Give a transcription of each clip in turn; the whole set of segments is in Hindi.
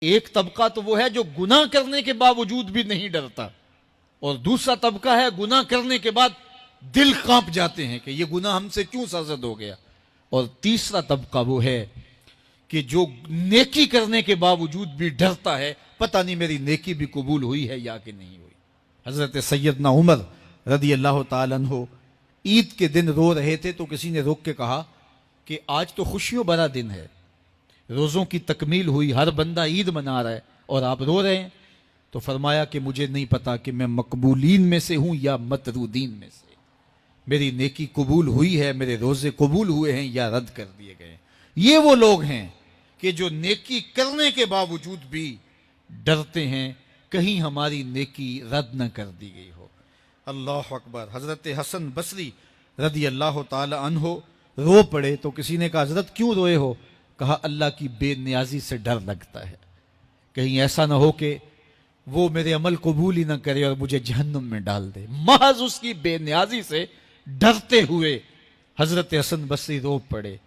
एक तबका तो वो है जो गुनाह करने के बावजूद भी नहीं डरता, और दूसरा तबका है गुनाह करने के बाद दिल कांप जाते हैं कि ये गुनाह हमसे क्यों सरजद हो गया। और तीसरा तबका वो है कि जो नेकी करने के बावजूद भी डरता है, पता नहीं मेरी नेकी भी कबूल हुई है या कि नहीं हुई। हजरत सैयदना उमर रदी अल्लाह ताला अन्हो ईद के दिन रो रहे थे, तो किसी ने रोक के कहा कि आज तो खुशियों भरा दिन है, रोज़ों की तकमील हुई, हर बंदा ईद मना रहा है और आप रो रहे हैं। तो फरमाया कि मुझे नहीं पता कि मैं मकबूलीन में से हूं या मतरूदीन में से, मेरी नेकी कबूल हुई है, मेरे रोज़े कबूल हुए हैं या रद्द कर दिए गए। ये वो लोग हैं कि जो नेकी करने के बावजूद भी डरते हैं कहीं हमारी नेकी रद्द न कर दी गई हो। अल्लाह अकबर। हजरत हसन बसरी रदी अल्लाह ताला अन्हो रो पड़े, तो किसी ने कहा हजरत क्यों रोए हो? कहा अल्लाह की बेनियाजी से डर लगता है, कहीं ऐसा ना हो कि वो मेरे अमल कबूल ही ना करे और मुझे जहन्नुम में डाल दे। महज उसकी बेनियाजी से डरते हुए हजरत हसन बसरी रो पड़े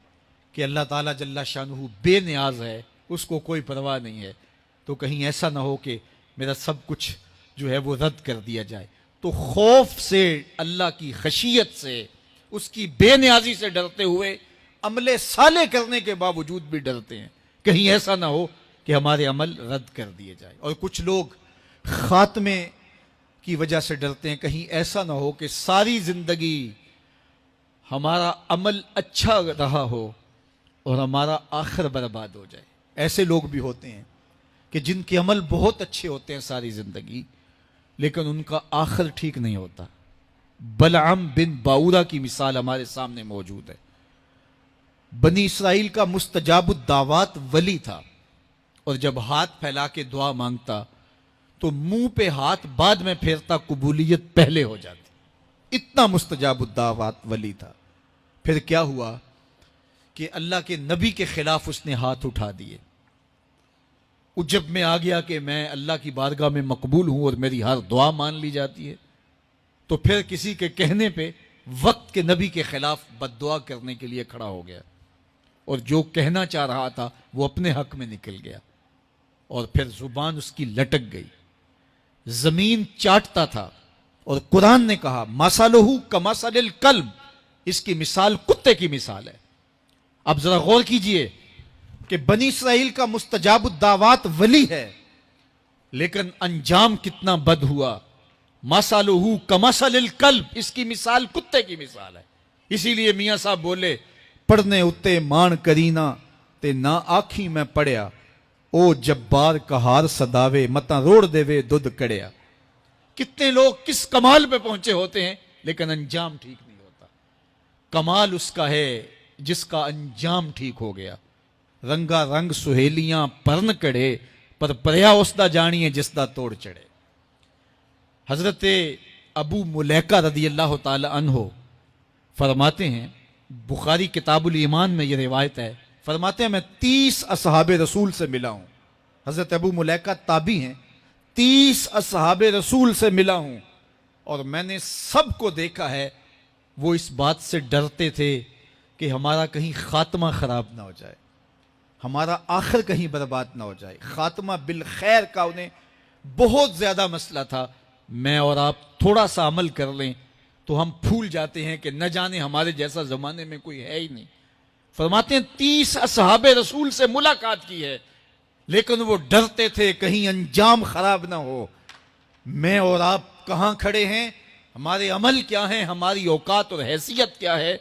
कि अल्लाह ताला जल्ला शानुहु बेनियाज है, उसको कोई परवाह नहीं है, तो कहीं ऐसा ना हो कि मेरा सब कुछ जो है वो रद्द कर दिया जाए। तो खौफ से, अल्लाह की खशियत से, उसकी बेनियाजी से डरते हुए अमले साले करने के बावजूद भी डरते हैं, कहीं ऐसा ना हो कि हमारे अमल रद्द कर दिए जाए। और कुछ लोग खात्मे की वजह से डरते हैं, कहीं ऐसा ना हो कि सारी जिंदगी हमारा अमल अच्छा रहा हो और हमारा आखिर बर्बाद हो जाए। ऐसे लोग भी होते हैं कि जिनके अमल बहुत अच्छे होते हैं सारी जिंदगी, लेकिन उनका आखिर ठीक नहीं होता। बलअम बिन बाऊरा की मिसाल हमारे सामने मौजूद है। बनी इसराइल का मुस्तजाबुद दावात वली था, और जब हाथ फैला के दुआ मांगता तो मुंह पे हाथ बाद में फेरता, कबूलियत पहले हो जाती। इतना मुस्तजाबुद दावात वली था। फिर क्या हुआ कि अल्लाह के नबी के खिलाफ उसने हाथ उठा दिए। उजब में आ गया कि मैं अल्लाह की बारगाह में मकबूल हूं और मेरी हर दुआ मान ली जाती है। तो फिर किसी के कहने पे वक्त के नबी के खिलाफ बद्दुआ करने के लिए खड़ा हो गया, और जो कहना चाह रहा था वो अपने हक में निकल गया, और फिर जुबान उसकी लटक गई, जमीन चाटता था। और कुरान ने कहा मसलहु कमसलिल कल्ब, इसकी मिसाल कुत्ते की मिसाल है। अब जरा गौर कीजिए कि बनी इसराइल का मुस्तजाबुद दावात वली है, लेकिन अंजाम कितना बद हुआ। मसलहु कमसलिल कल्ब, इसकी मिसाल कुत्ते की मिसाल है। इसीलिए मियां साहब बोले पढ़ने उत्ते मान करीना ते ना आखी मैं पढ़िया, ओ जब्बार कहार सदावे मता रोड़ देवे दुध कड़िया। कितने लोग किस कमाल पे पहुंचे होते हैं, लेकिन अंजाम ठीक नहीं होता। कमाल उसका है जिसका अंजाम ठीक हो गया। रंगा रंग सुहेलियां परन कड़े, पर परया उसदा जानिए जिसदा तोड़ चढ़े। हजरत अबू मुलैका रदी अल्लाह ताला अन्हो फरमाते हैं, बुखारी किताबुल ईमान में यह रिवायत है, फरमाते हैं मैं 30 असहाबे रसूल से मिला हूं। हजरत अबू मुलैका ताबी हैं। 30 असहाबे रसूल से मिला हूं, और मैंने सबको देखा है वो इस बात से डरते थे कि हमारा कहीं खात्मा खराब ना हो जाए, हमारा आखिर कहीं बर्बाद ना हो जाए। खात्मा बिल खैर का उन्हें बहुत ज्यादा मसला था। मैं और आप थोड़ा सा अमल कर लें तो हम भूल जाते हैं कि न जाने हमारे जैसा जमाने में कोई है ही नहीं। फरमाते हैं 30 असहाबे रसूल से मुलाकात की है, लेकिन वो डरते थे कहीं अंजाम खराब ना हो। मैं और आप कहां खड़े हैं, हमारे अमल क्या हैं, हमारी औकात और हैसियत क्या है,